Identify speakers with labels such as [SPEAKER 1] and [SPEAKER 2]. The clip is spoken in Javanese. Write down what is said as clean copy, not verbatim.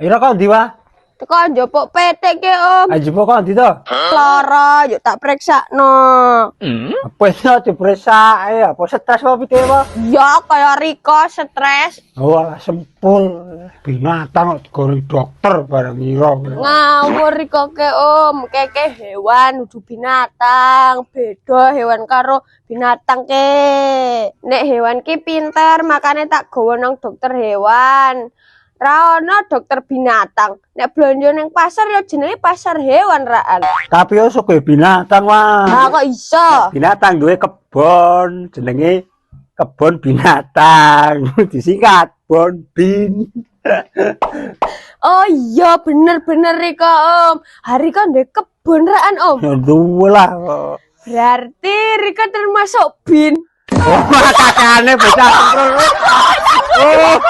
[SPEAKER 1] Ira kok ndi wae?
[SPEAKER 2] Teko njopok petik ke Om.
[SPEAKER 1] Ajipo kok ndi to?
[SPEAKER 2] Lara, yuk tak preksakno.
[SPEAKER 1] Apa iso diperiksa apa stres apa piye wae?
[SPEAKER 2] Ya kaya Riko stres.
[SPEAKER 1] Wah, sempul binatang kok digoreng dokter barang ira.
[SPEAKER 2] Ngawur Riko ke Om, keke hewan udu binatang, beda hewan karo binatang ke. Nek hewan ki pinter, makanya tak gawa nang dokter hewan. Ra ono dokter binatang. Nek blonjo ning pasar ya jenenge pasar hewan raan.
[SPEAKER 1] Tapi yo sok binatang wae.
[SPEAKER 2] Lah kok iso?
[SPEAKER 1] Binatang duwe kebon, jenenge kebon binatang. Disingkat Bonbin.
[SPEAKER 2] Oh iya bener-bener Riko Om. Hari kan ndek kebon raan Om.
[SPEAKER 1] Ya duwe lah.
[SPEAKER 2] Berarti Riko termasuk bin.
[SPEAKER 1] Oh, kakakane bocah. Oh.